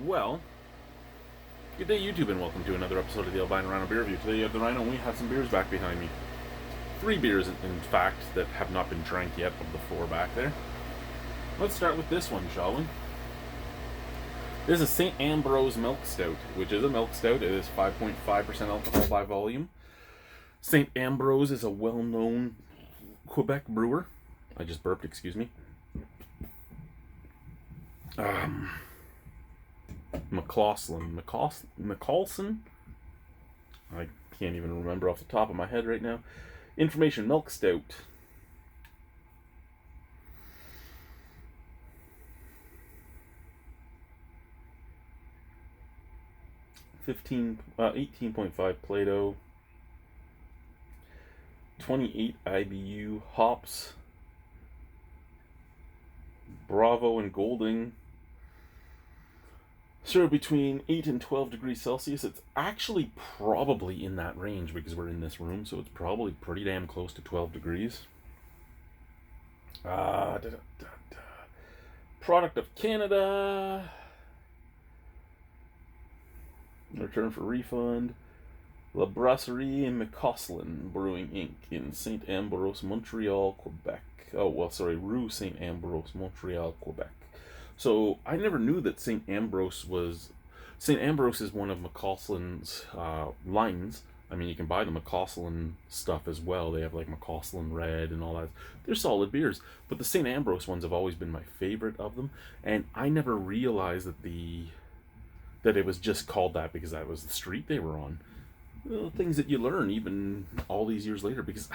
Well, good day, YouTube, and welcome to another episode of the Albino Rhino Beer Review. Today, you have the Rhino, and we have some beers back behind me. 3 beers, in fact, that have not been drank yet of the 4 back there. Let's start with this one, shall we? This is St. Ambroise Milk Stout, which is a milk stout. It is 5.5% alcohol by volume. St. Ambroise is a well-known Quebec brewer. I just burped, excuse me. McCausland. I can't even remember off the top of my head right now. Information: milk stout. Uh, 18.5 Play-Doh. 28 IBU hops. Bravo and Golding. So between 8 and 12 degrees Celsius. It's actually probably in that range because we're in this room, so it's probably pretty damn close to 12 degrees. Product of Canada. Return for refund. La Brasserie and McCausland Brewing Inc. in St. Ambroise, Montreal, Quebec. Rue St. Ambroise, Montreal, Quebec. So I never knew that St. Ambroise is one of McCausland's lines. I mean, you can buy the McCausland stuff as well. They have like McCausland Red and all that. They're solid beers, but the St. Ambroise ones have always been my favorite of them. And I never realized that it was just called that because that was the street they were on. Well, things that you learn even all these years later, because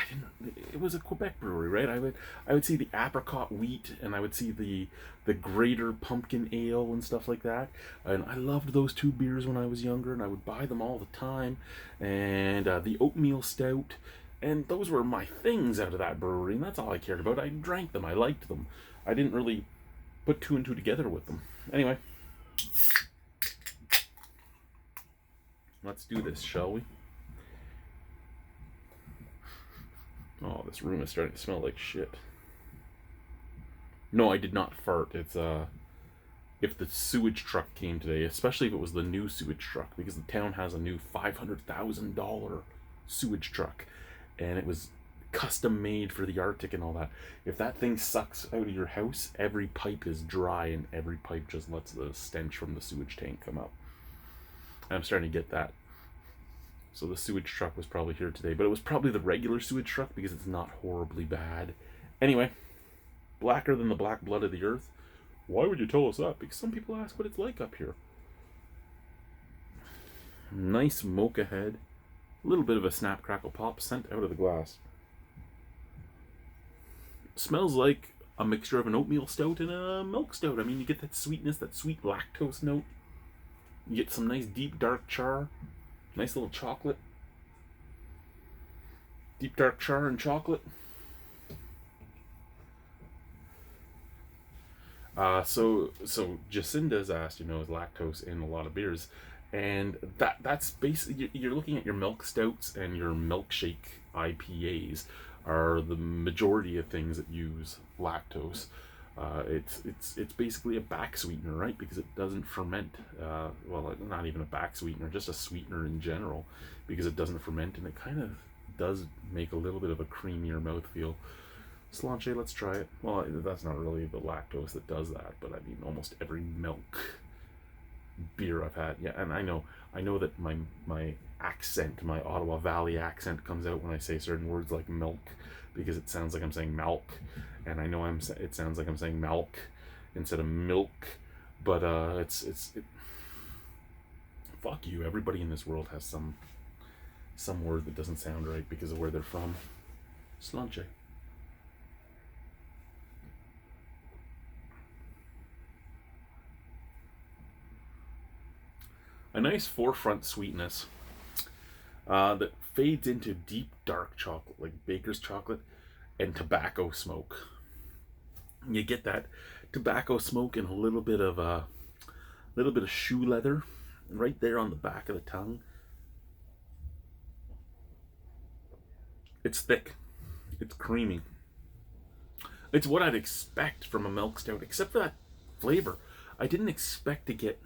it was a Quebec brewery, right? I would see the apricot wheat, and I would see the greater pumpkin ale and stuff like that, and I loved those 2 beers when I was younger, and I would buy them all the time. And the oatmeal stout, and those were my things out of that brewery, and that's all I cared about. I drank them, I liked them. I didn't really put 2 and 2 together with them. Anyway, let's do this, shall we? Oh, this room is starting to smell like shit. No, I did not fart. It's, if the sewage truck came today, especially if it was the new sewage truck, because the town has a new $500,000 sewage truck, and it was custom made for the Arctic and all that. If that thing sucks out of your house, every pipe is dry, and every pipe just lets the stench from the sewage tank come up. And I'm starting to get that. So the sewage truck was probably here today, but it was probably the regular sewage truck because it's not horribly bad. Anyway, blacker than the black blood of the earth. Why would you tell us that? Because some people ask what it's like up here. Nice mocha head. A little bit of a snap, crackle, pop sent out of the glass. Smells like a mixture of an oatmeal stout and a milk stout. I mean, you get that sweetness, that sweet lactose note. You get some nice deep dark char. Nice little chocolate. Deep dark char and chocolate. So Jacinda's asked, is lactose in a lot of beers, and that's basically, you're looking at your milk stouts and your milkshake IPAs are the majority of things that use lactose. It's basically a back sweetener, right? Because it doesn't ferment. Well, not even a back sweetener, just a sweetener in general, because it doesn't ferment, and it kind of does make a little bit of a creamier mouthfeel. Slanche, let's try it. Well, that's not really the lactose that does that, but I mean, almost every milk beer I've had, yeah, and I know that my accent, my Ottawa Valley accent, comes out when I say certain words like milk, because it sounds like I'm saying milk, and I know it sounds like I'm saying milk instead of milk, but fuck you. Everybody in this world has some word that doesn't sound right because of where they're from. Slanche. A nice forefront sweetness that fades into deep dark chocolate, like baker's chocolate, and tobacco smoke. You get that tobacco smoke and a little bit of shoe leather right there on the back of the tongue. It's thick. It's creamy. It's what I'd expect from a milk stout, except for that flavor. I didn't expect to get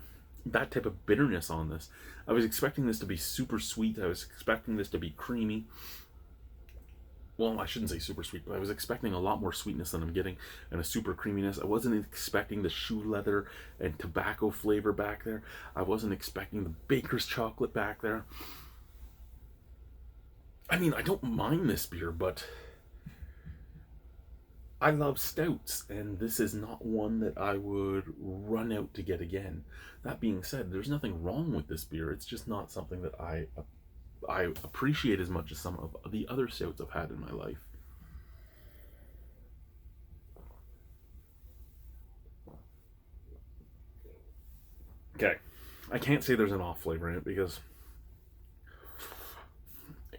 that type of bitterness on this. I was expecting this to be super sweet. I was expecting this to be creamy. Well, I shouldn't say super sweet, but I was expecting a lot more sweetness than I'm getting, and a super creaminess. I wasn't expecting the shoe leather and tobacco flavor back there. I wasn't expecting the baker's chocolate back there. I mean, I don't mind this beer, but I love stouts, and this is not one that I would run out to get again. That being said, there's nothing wrong with this beer. It's just not something that I appreciate as much as some of the other stouts I've had in my life. Okay, I can't say there's an off flavor in it because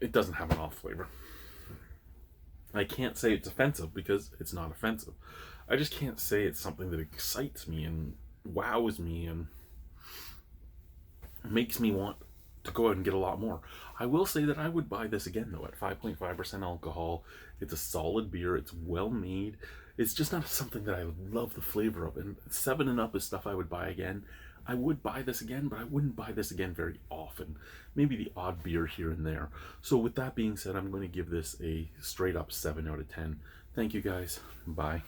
it doesn't have an off flavor. I can't say it's offensive because it's not offensive. I just can't say it's something that excites me and wows me and makes me want to go out and get a lot more. I will say that I would buy this again though at 5.5% alcohol. It's a solid beer. It's well made. It's just not something that I love the flavor of. And 7 and Up is stuff I would buy again. I would buy this again, but I wouldn't buy this again very often. Maybe the odd beer here and there. So with that being said, I'm going to give this a straight up 7 out of 10. Thank you guys. Bye.